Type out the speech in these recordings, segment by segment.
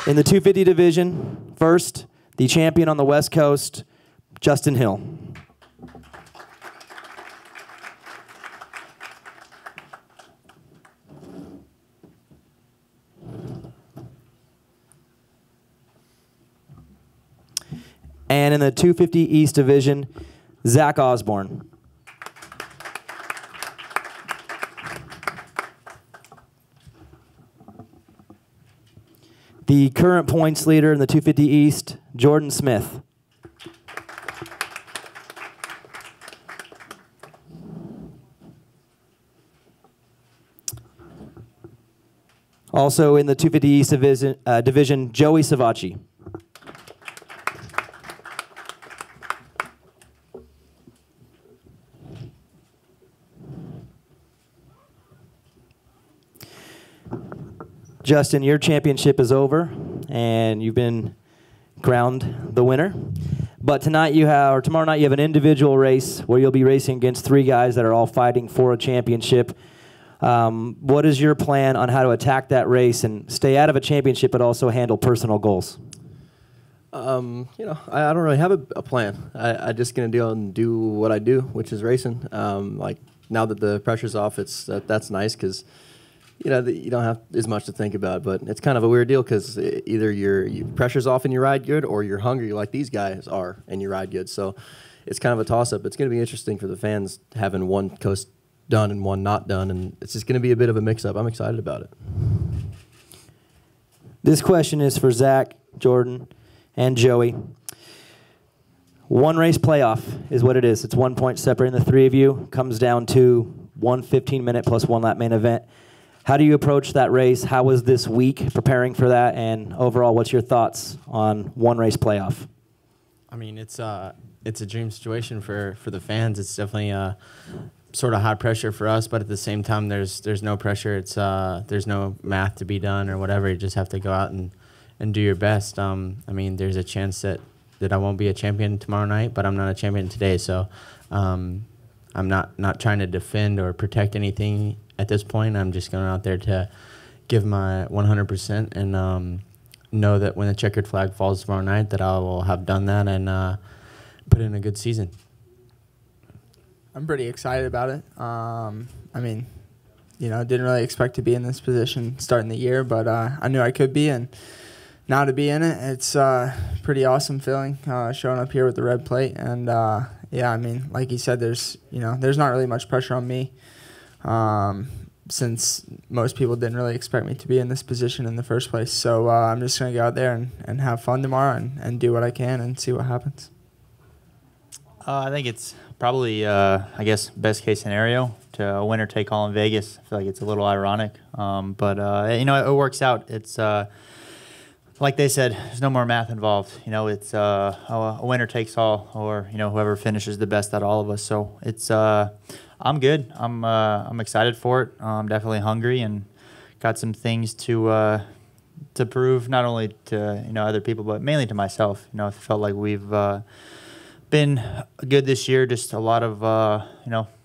In the 250 division, first, the champion on the West Coast, Justin Hill. And in the 250 East division, Zach Osborne. The current points leader in the 250 East, Jordon Smith. Also in the 250 East division, Joey Savatgy. Justin, your championship is over, and you've been crowned the winner. But tonight you have, or tomorrow night you have an individual race where you'll be racing against 3 guys that are all fighting for a championship. What is your plan on how to attack that race and stay out of a championship, but also handle personal goals? You know, I don't really have a plan. I'm just gonna do what I do, which is racing. Like now that the pressure's off, that's nice because you know you don't have as much to think about. But it's kind of a weird deal because either your pressure's off and you ride good, or you're hungry like these guys are and you ride good. So it's kind of a toss-up. It's going to be interesting for the fans having one coast done and one not done, and it's just going to be a bit of a mix-up. I'm excited about it. This question is for Zach, Jordon, and Joey. One race playoff is what it is. It's 1 point separating the 3 of you. Comes down to one 15-minute plus 1 lap main event. How do you approach that race? How was this week preparing for that? And overall, what's your thoughts on one race playoff? I mean, it's a dream situation for the fans. It's definitely sort of high pressure for us, but at the same time, there's no pressure. It's there's no math to be done or whatever. You just have to go out and do your best. I mean, there's a chance that I won't be a champion tomorrow night, but I'm not a champion today. So I'm not trying to defend or protect anything at this point. I'm just going out there to give my 100% and know that when the checkered flag falls tomorrow night that I will have done that and put in a good season. I'm pretty excited about it. I mean, you know, didn't really expect to be in this position starting the year, but I knew I could be, and now to be in it, it's a pretty awesome feeling showing up here with the red plate. And yeah, I mean, like you said, there's not really much pressure on me. Since most people didn't really expect me to be in this position in the first place. So I'm just going to go out there and have fun tomorrow and do what I can and see what happens. I think it's probably, I guess, best case scenario to winner take all in Vegas. I feel like it's a little ironic, but you know, it works out. It's like they said, there's no more math involved. You know, it's a winner takes all, or you know, whoever finishes the best out of all of us. So it's I'm good. I'm excited for it. I'm definitely hungry and got some things to prove, not only to other people, but mainly to myself. You know, I felt like we've been good this year. Just a lot of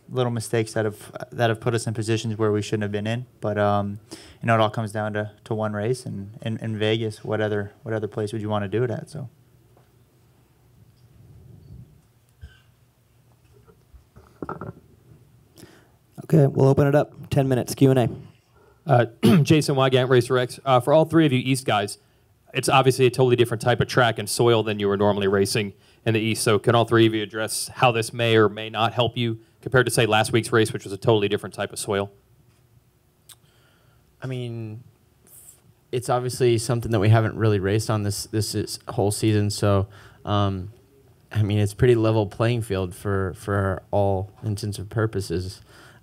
little mistakes that have put us in positions where we shouldn't have been in. But it all comes down to one race, and in Vegas, what other place would you want to do it at? So. Okay, we'll open it up. 10 minutes, Q&A. Jason Wygant, Racer X. For all 3 of you East guys, it's obviously a totally different type of track and soil than you were normally racing in the East. So can all 3 of you address how this may or may not help you compared to, say, last week's race, which was a totally different type of soil? I mean, it's obviously something that we haven't really raced on this whole season. So, I mean, it's pretty level playing field for all intents and purposes.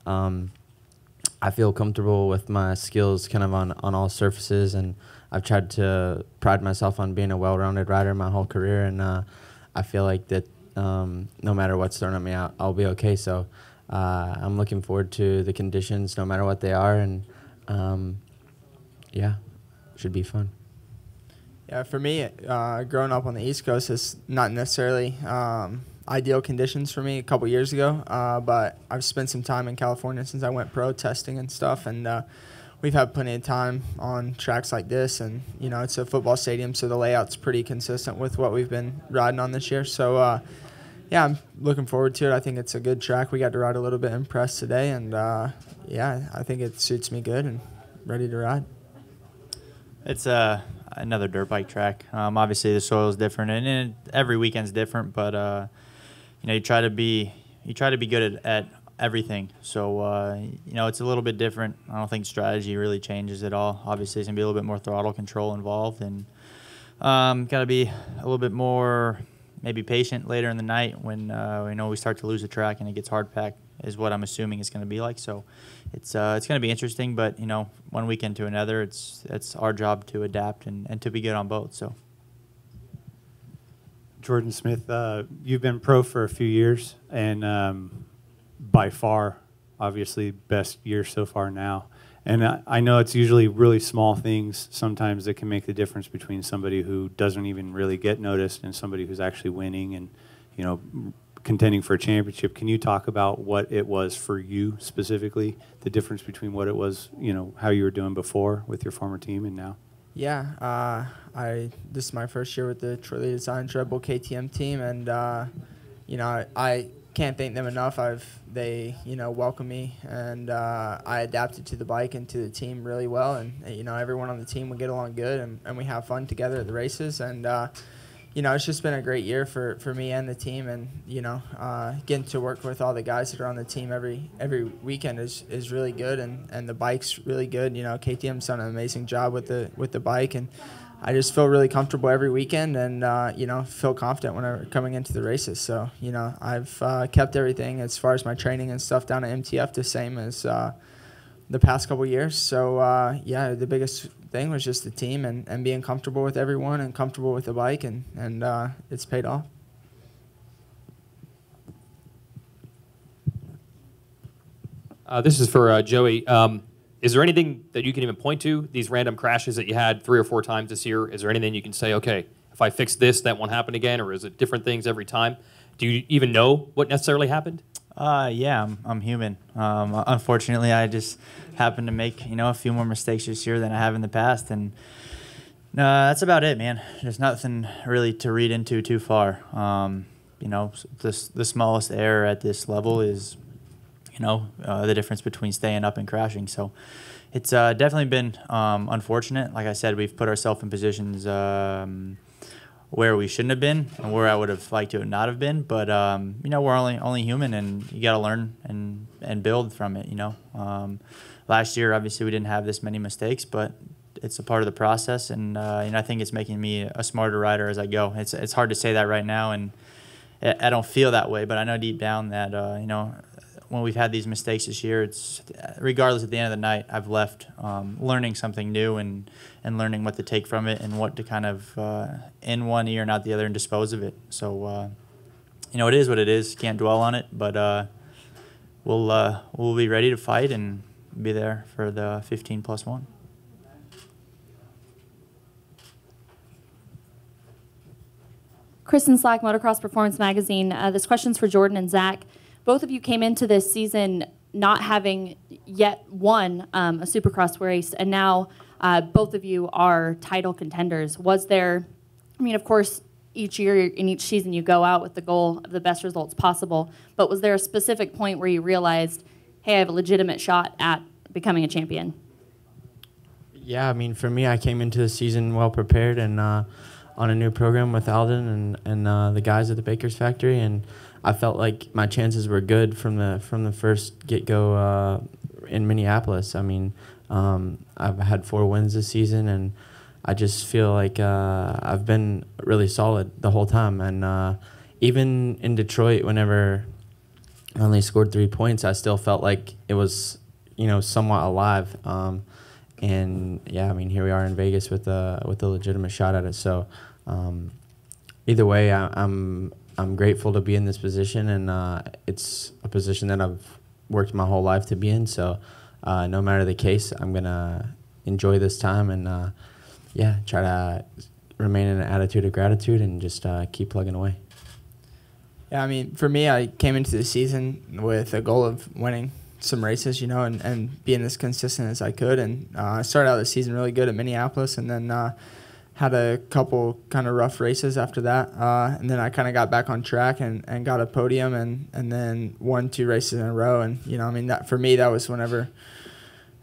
I feel comfortable with my skills kind of on all surfaces, and I've tried to pride myself on being a well-rounded rider my whole career, and I feel like that no matter what's thrown at me, I'll be okay. So I'm looking forward to the conditions, no matter what they are, and yeah, it should be fun. Yeah, for me, growing up on the East Coast is not necessarily ideal conditions for me a couple years ago, but I've spent some time in California since I went pro testing and stuff, and we've had plenty of time on tracks like this, and you know it's a football stadium, so the layout's pretty consistent with what we've been riding on this year. So yeah, I'm looking forward to it. I think it's a good track. We got to ride a little bit in press today, and yeah, I think it suits me good and ready to ride. It's another dirt bike track. Obviously, the soil is different, and every weekend's different. But you know, you try to be good at everything. So you know, it's a little bit different. I don't think strategy really changes at all. Obviously, there's gonna be a little bit more throttle control involved, and got to be a little bit more maybe patient later in the night when you know we start to lose the track and it gets hard packed. Is what I'm assuming it's going to be like. So it's going to be interesting, but you know, one weekend to another, it's our job to adapt and to be good on both. So Jordon Smith, you've been pro for a few years, and by far, obviously, best year so far now. And I know it's usually really small things sometimes that can make the difference between somebody who doesn't even really get noticed and somebody who's actually winning and, you know, contending for a championship. Can you talk about what it was for you specifically, the difference between what it was, you know, how you were doing before with your former team and now? Yeah, this is my first year with the Troy Lee Designs Red Bull KTM team, and you know, I can't thank them enough. They you know, welcomed me, and I adapted to the bike and to the team really well, and you know, everyone on the team would get along good, and we have fun together at the races, and you know, it's just been a great year for me and the team, and you know, getting to work with all the guys that are on the team every weekend is really good, and the bike's really good. You know, KTM's done an amazing job with the bike, and I just feel really comfortable every weekend, and you know, feel confident whenever coming into the races. So you know, I've kept everything as far as my training and stuff down at MTF the same as the past couple years. So yeah, the biggest thing was just the team and being comfortable with everyone and comfortable with the bike, and it's paid off. This is for Joey. Is there anything that you can even point to, these random crashes that you had 3 or 4 times this year? Is there anything you can say, okay, if I fix this, that won't happen again, or is it different things every time? Do you even know what necessarily happened? Yeah, I'm human. Unfortunately, I just happened to make, you know, a few more mistakes this year than I have in the past, and that's about it, man. There's nothing really to read into too far. You know, the smallest error at this level is, you know, the difference between staying up and crashing. So it's definitely been unfortunate. Like I said, we've put ourselves in positions where we shouldn't have been and where I would have liked to not have been. But, you know, we're only human, and you got to learn and build from it, you know. Last year, obviously, we didn't have this many mistakes, but it's a part of the process. And, you know, I think it's making me a smarter rider as I go. It's hard to say that right now, and I don't feel that way. But I know deep down that, you know, when we've had these mistakes this year, it's regardless at the end of the night, I've left learning something new and learning what to take from it and what to kind of in one ear and out the other and dispose of it. So, you know, it is what it is. Can't dwell on it, but we'll be ready to fight and be there for the 15+1. Kristen Slack, Motocross Performance Magazine. This question's for Jordon and Zach. Both of you came into this season not having yet won a Supercross race, and now both of you are title contenders. Was there, I mean, of course, each year in each season you go out with the goal of the best results possible, but was there a specific point where you realized, hey, I have a legitimate shot at becoming a champion? Yeah, I mean, for me, I came into the season well prepared and on a new program with Alden and the guys at the Baker's Factory, and I felt like my chances were good from the first get-go in Minneapolis. I mean, I've had 4 wins this season, and I just feel like I've been really solid the whole time. And even in Detroit, whenever I only scored 3 points, I still felt like it was, you know, somewhat alive. And yeah, I mean, here we are in Vegas with a legitimate shot at it. So either way, I'm grateful to be in this position, and it's a position that I've worked my whole life to be in. So no matter the case, I'm going to enjoy this time and, yeah, try to remain in an attitude of gratitude and just keep plugging away. Yeah, I mean, for me, I came into the season with a goal of winning some races, you know, and being as consistent as I could. And I started out the season really good at Minneapolis, and then had a couple kind of rough races after that. And then I kind of got back on track and got a podium and then won 2 races in a row. And, you know, I mean, that for me, that was whenever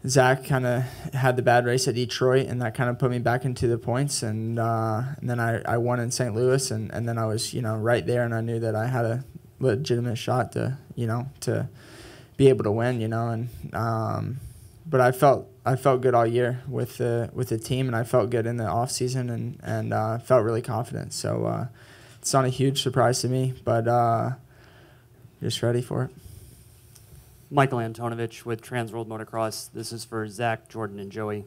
Zach kind of had the bad race at Detroit, and that kind of put me back into the points. And then I won in St. Louis, and then I was, you know, right there, and I knew that I had a legitimate shot to, you know, to be able to win, you know. And but I felt good all year with the team, and I felt good in the off season, and felt really confident. So it's not a huge surprise to me, but just ready for it. Michael Antonovich with Trans World Motocross. This is for Zach, Jordon, and Joey.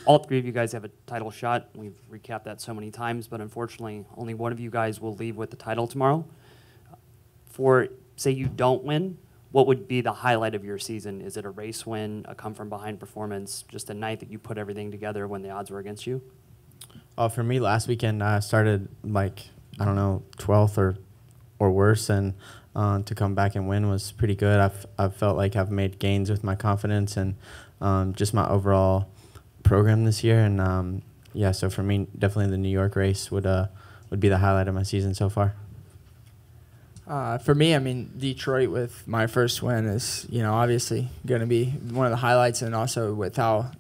All 3 of you guys have a title shot. We've recapped that so many times, but unfortunately, only one of you guys will leave with the title tomorrow. For, say you don't win, what would be the highlight of your season? Is it a race win, a come-from-behind performance, just a night that you put everything together when the odds were against you? For me, last weekend I started like, I don't know, 12th or worse, and to come back and win was pretty good. I've felt like I've made gains with my confidence and just my overall program this year. And yeah, so for me, definitely the New York race would be the highlight of my season so far. For me, I mean, Detroit with my first win is, you know, obviously going to be one of the highlights, and also with how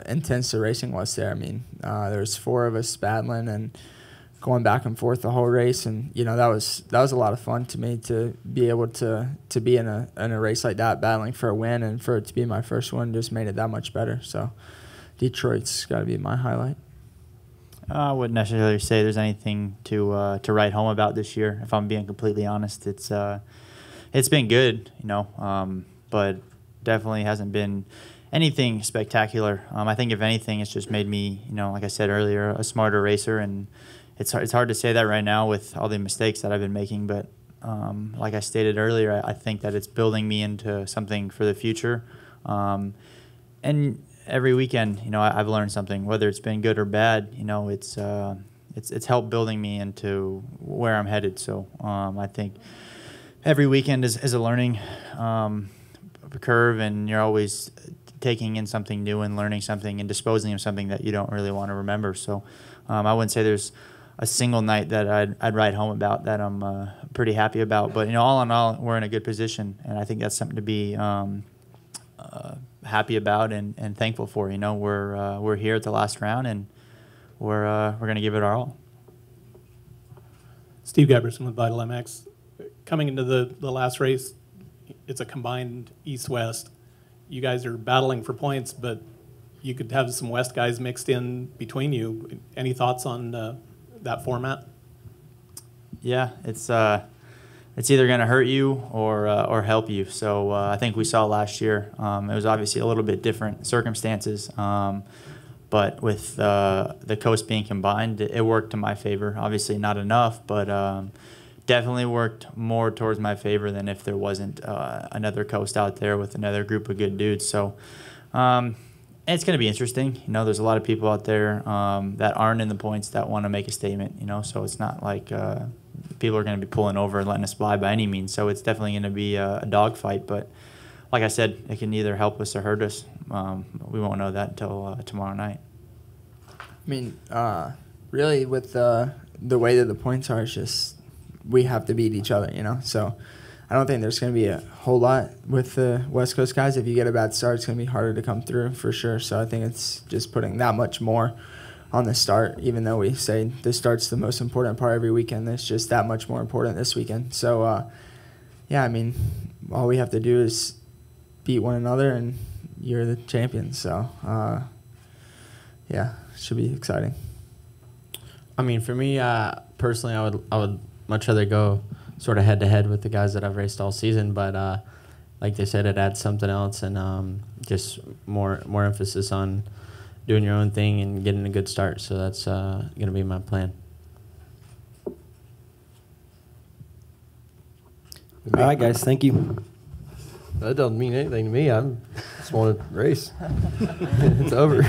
intense the racing was there. I mean, there's 4 of us battling and going back and forth the whole race, and you know, that was a lot of fun to me to be able to be in a race like that, battling for a win, and for it to be my first one just made it that much better. So Detroit's got to be my highlight. I wouldn't necessarily say there's anything to write home about this year. If I'm being completely honest, it's been good, you know, but definitely hasn't been anything spectacular. I think if anything, it's just made me, you know, like I said earlier, a smarter racer, and it's hard to say that right now with all the mistakes that I've been making. But like I stated earlier, I think that it's building me into something for the future, and every weekend, you know, I've learned something, whether it's been good or bad. You know, it's helped building me into where I'm headed. So I think every weekend is a learning curve, and you're always taking in something new and learning something and disposing of something that you don't really want to remember. So I wouldn't say there's a single night that I'd write home about that I'm pretty happy about. But, you know, all in all, we're in a good position, and I think that's something to be happy about and thankful for. You know, we're here at the last round, and we're going to give it our all. Steve Geberson with Vital MX. Coming into the last race, it's a combined East-West. You guys are battling for points, but you could have some West guys mixed in between you. Any thoughts on that format? Yeah, it's either going to hurt you or help you. So I think we saw last year, it was obviously a little bit different circumstances, but with the coast being combined, it worked to my favor. Obviously not enough, but definitely worked more towards my favor than if there wasn't another coast out there with another group of good dudes. So it's going to be interesting. You know, there's a lot of people out there that aren't in the points that want to make a statement, you know, so it's not like people are going to be pulling over and letting us fly by any means. So it's definitely going to be a dogfight. But like I said, it can either help us or hurt us. We won't know that until tomorrow night. I mean, really, with the way that the points are, it's just we have to beat each other, you know. So I don't think there's going to be a whole lot with the West Coast guys. If you get a bad start, it's going to be harder to come through for sure. So I think it's just putting that much more on the start, even though we say the start's the most important part every weekend. It's just that much more important this weekend. So, yeah, I mean, all we have to do is beat one another, and you're the champion. So, yeah, it should be exciting. I mean, for me, personally, I would much rather go sort of head-to-head with the guys that I've raced all season. But like they said, it adds something else, and just more emphasis on doing your own thing and getting a good start. So that's going to be my plan. All right, guys. Thank you. That doesn't mean anything to me. I just want to race. It's over.